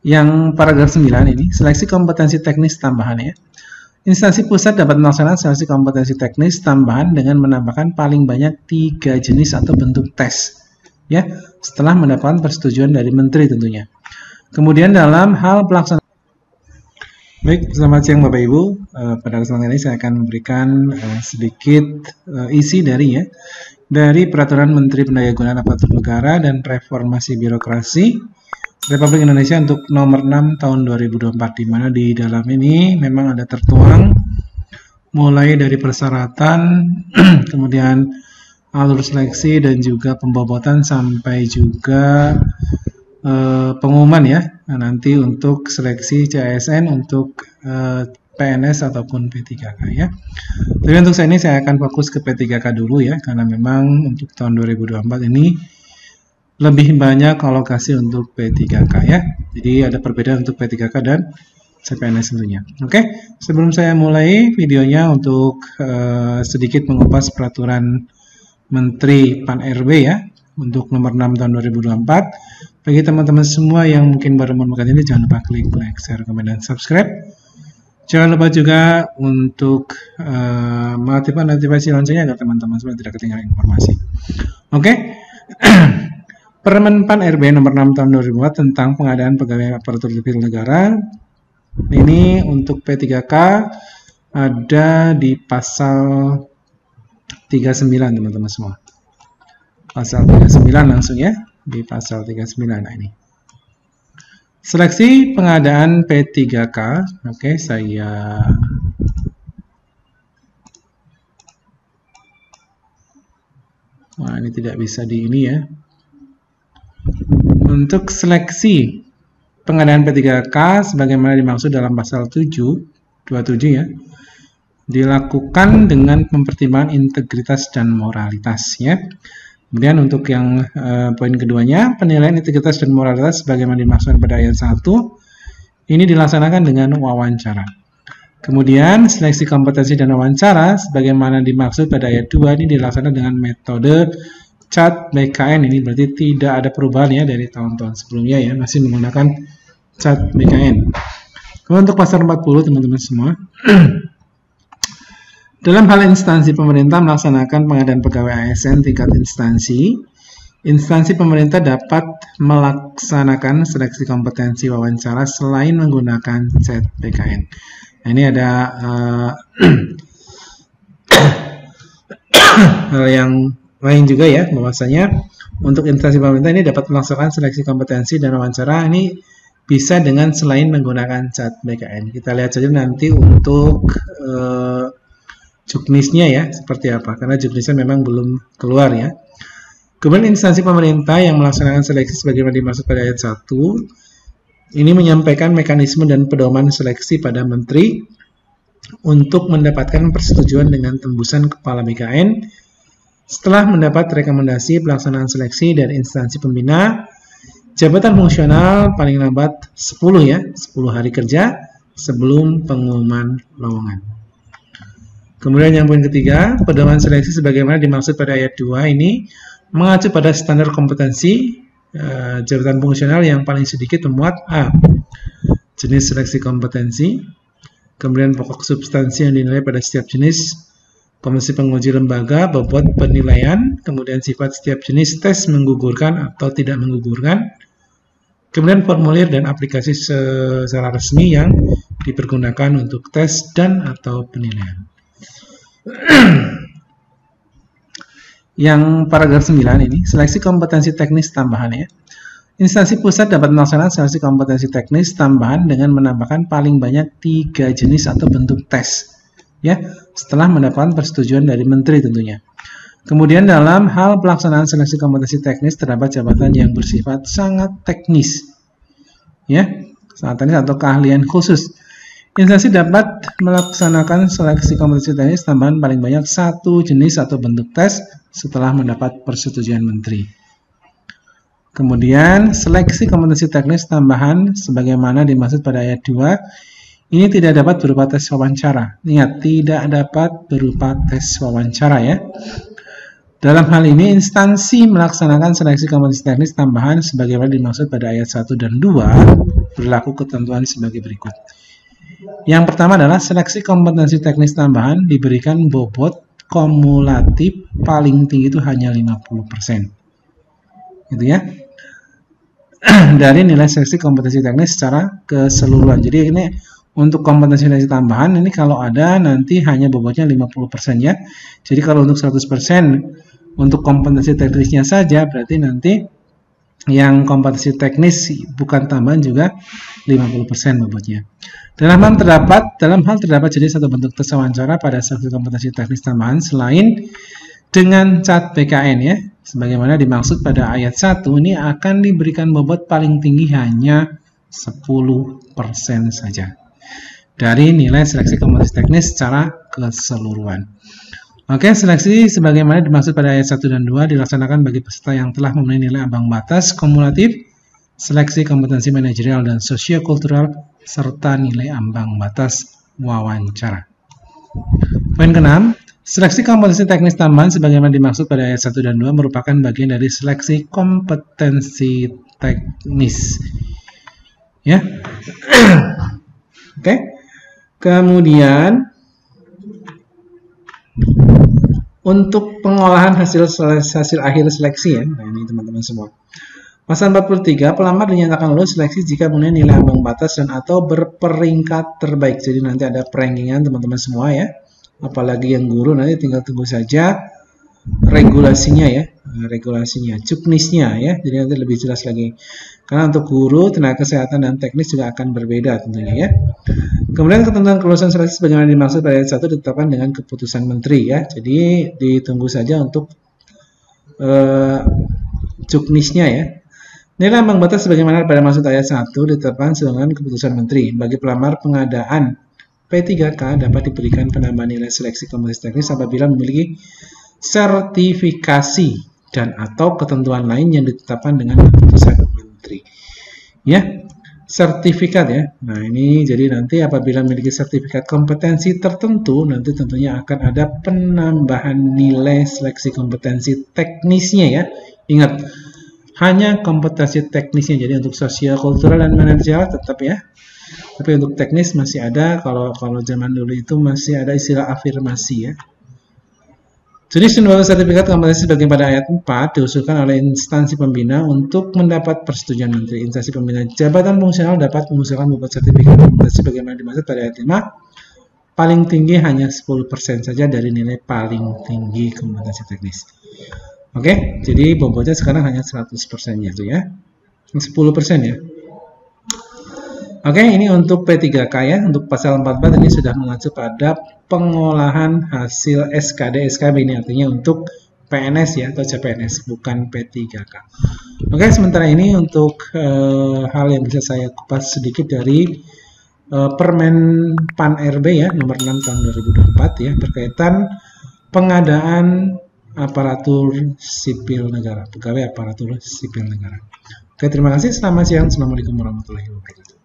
Yang paragraf 9 ini, seleksi kompetensi teknis tambahan ya. Instansi pusat dapat melaksanakan seleksi kompetensi teknis tambahan dengan menambahkan paling banyak 3 jenis atau bentuk tes, ya, setelah mendapatkan persetujuan dari menteri tentunya. Kemudian dalam hal pelaksanaan. Baik, selamat siang Bapak Ibu. Pada kesempatan ini saya akan memberikan sedikit isi dari Peraturan Menteri Pendayagunaan Aparatur Negara dan Reformasi Birokrasi Republik Indonesia untuk nomor 6 tahun 2024, di mana di dalam ini memang ada tertuang mulai dari persyaratan, kemudian alur seleksi dan juga pembobotan sampai juga pengumuman ya. Nah, nanti untuk seleksi CASN untuk PNS ataupun P3K ya. Tapi untuk saat ini saya akan fokus ke P3K dulu ya, karena memang untuk tahun 2024 ini lebih banyak alokasi untuk P3K ya. Jadi ada perbedaan untuk P3K dan CPNS tentunya. Oke, sebelum saya mulai videonya untuk sedikit mengupas peraturan Menteri Pan-RB ya untuk nomor 6 tahun 2024. Bagi teman-teman semua yang mungkin baru menemukan ini, jangan lupa klik like, share, komen, dan subscribe. Jangan lupa juga untuk mengaktifkan notifikasi loncengnya agar teman-teman semua tidak ketinggalan informasi. Oke. Permen Pan-RB nomor 6 tahun 2004 tentang pengadaan pegawai aparatur sipil negara. Ini untuk P3K ada di pasal 39 teman-teman semua. Pasal 39 langsung ya, di pasal 39. Nah ini. Seleksi pengadaan P3K. Oke, saya ini tidak bisa di ini ya. Untuk seleksi pengadaan P3K sebagaimana dimaksud dalam pasal 27 ya, dilakukan dengan mempertimbangkan integritas dan moralitas ya. Kemudian untuk yang poin keduanya, penilaian integritas dan moralitas sebagaimana dimaksud pada ayat 1 ini dilaksanakan dengan wawancara. Kemudian seleksi kompetensi dan wawancara sebagaimana dimaksud pada ayat 2 ini dilaksanakan dengan metode CAT BKN. Ini berarti tidak ada perubahan ya dari tahun-tahun sebelumnya ya, masih menggunakan CAT BKN. Kemudian untuk pasal 40 teman-teman semua. Dalam hal instansi pemerintah melaksanakan pengadaan pegawai ASN tingkat instansi, instansi pemerintah dapat melaksanakan seleksi kompetensi wawancara selain menggunakan CAT BKN. Nah, ini ada hal yang lain juga ya, bahwasanya untuk instansi pemerintah ini dapat melaksanakan seleksi kompetensi dan wawancara ini bisa dengan selain menggunakan CAT BKN. Kita lihat saja nanti untuk juknisnya ya seperti apa, karena juknisnya memang belum keluar ya. Kemudian instansi pemerintah yang melaksanakan seleksi sebagaimana dimaksud pada ayat 1 ini menyampaikan mekanisme dan pedoman seleksi pada menteri untuk mendapatkan persetujuan dengan tembusan kepala BKN setelah mendapat rekomendasi pelaksanaan seleksi dari instansi pembina. Jabatan fungsional paling lambat 10 hari kerja sebelum pengumuman lowongan. Kemudian yang poin ketiga, pedoman seleksi sebagaimana dimaksud pada ayat 2 ini mengacu pada standar kompetensi jabatan fungsional yang paling sedikit memuat A. Jenis seleksi kompetensi, kemudian pokok substansi yang dinilai pada setiap jenis, komisi penguji lembaga, bobot penilaian, kemudian sifat setiap jenis tes menggugurkan atau tidak menggugurkan, kemudian formulir dan aplikasi secara resmi yang dipergunakan untuk tes dan atau penilaian. Yang paragraf 9 ini, seleksi kompetensi teknis tambahan ya. Instansi pusat dapat melaksanakan seleksi kompetensi teknis tambahan dengan menambahkan paling banyak 3 jenis atau bentuk tes ya, setelah mendapatkan persetujuan dari menteri tentunya. Kemudian dalam hal pelaksanaan seleksi kompetensi teknis terdapat jabatan yang bersifat sangat teknis ya, sangat teknis atau keahlian khusus. Instansi dapat melaksanakan seleksi kompetensi teknis tambahan paling banyak 1 jenis atau bentuk tes setelah mendapat persetujuan menteri. Kemudian seleksi kompetensi teknis tambahan sebagaimana dimaksud pada ayat 2 ini tidak dapat berupa tes wawancara. Ingat, tidak dapat berupa tes wawancara ya. Dalam hal ini, instansi melaksanakan seleksi kompetensi teknis tambahan sebagaimana dimaksud pada ayat 1 dan 2 berlaku ketentuan sebagai berikut. Yang pertama adalah seleksi kompetensi teknis tambahan diberikan bobot kumulatif paling tinggi itu hanya 50%. Gitu ya. Dari nilai seleksi kompetensi teknis secara keseluruhan. Jadi ini untuk kompetensi seleksi tambahan ini kalau ada nanti hanya bobotnya 50% ya. Jadi kalau untuk 100% untuk kompetensi teknisnya saja berarti nanti yang kompetensi teknis bukan tambahan juga 50% bobotnya. Dalam hal terdapat jadi satu bentuk tes wawancara pada seleksi kompetensi teknis tambahan selain dengan cat PKN ya. Sebagaimana dimaksud pada ayat 1 ini akan diberikan bobot paling tinggi hanya 10% saja dari nilai seleksi kompetensi teknis secara keseluruhan. Oke, seleksi sebagaimana dimaksud pada ayat 1 dan 2 dilaksanakan bagi peserta yang telah memenuhi nilai ambang batas kumulatif, seleksi kompetensi manajerial dan sosiokultural, serta nilai ambang batas wawancara. Poin ke-6, seleksi kompetensi teknis tambahan sebagaimana dimaksud pada ayat 1 dan 2 merupakan bagian dari seleksi kompetensi teknis. Ya. Oke. Kemudian untuk pengolahan hasil akhir seleksi ya. Nah, ini teman-teman semua. Pasal 43, pelamar dinyatakan lulus seleksi jika mempunyai nilai ambang batas dan atau berperingkat terbaik. Jadi nanti ada perankingan teman-teman semua ya. Apalagi yang guru nanti tinggal tunggu saja regulasinya ya. Regulasinya, juknisnya ya. Jadi nanti lebih jelas lagi. Karena untuk guru, tenaga kesehatan dan teknis juga akan berbeda tentunya ya. Kemudian ketentuan kelulusan seleksi sebagaimana dimaksud pada ayat 1 ditetapkan dengan keputusan menteri ya. Jadi ditunggu saja untuk juknisnya ya. Nilai ambang batas sebagaimana pada maksud ayat 1 ditetapkan dengan keputusan menteri. Bagi pelamar pengadaan P3K dapat diberikan penambahan nilai seleksi kompetensi teknis apabila memiliki sertifikasi dan atau ketentuan lain yang ditetapkan dengan keputusan menteri. Ya, sertifikat ya. Nah, ini jadi nanti apabila memiliki sertifikat kompetensi tertentu, nanti tentunya akan ada penambahan nilai seleksi kompetensi teknisnya ya. Ingat, hanya kompetensi teknisnya. Jadi untuk sosial-kultural dan manajerial tetap ya. Tapi untuk teknis masih ada, kalau zaman dulu itu masih ada istilah afirmasi ya. Jadi suatu sertifikat kompetensi sebagai pada ayat 4 diusulkan oleh instansi pembina untuk mendapat persetujuan menteri. Instansi pembina jabatan fungsional dapat mengusulkan bobot sertifikat kompetensi bagaimana dimaksud pada ayat 5. Paling tinggi hanya 10% saja dari nilai paling tinggi kompetensi teknis. Oke, jadi bobotnya sekarang hanya 100% gitu ya. 10% ya. Oke, ini untuk P3K ya. Untuk pasal 44 ini sudah mengacu pada pengolahan hasil SKD, SKB ini artinya untuk PNS ya atau CPNS, bukan P3K. Oke, sementara ini untuk hal yang bisa saya kupas sedikit dari Permen PAN RB ya nomor 6 tahun 2024 ya berkaitan pengadaan aparatur sipil negara, pegawai aparatur sipil negara. Oke, terima kasih. Selamat siang. Assalamualaikum warahmatullahi wabarakatuh.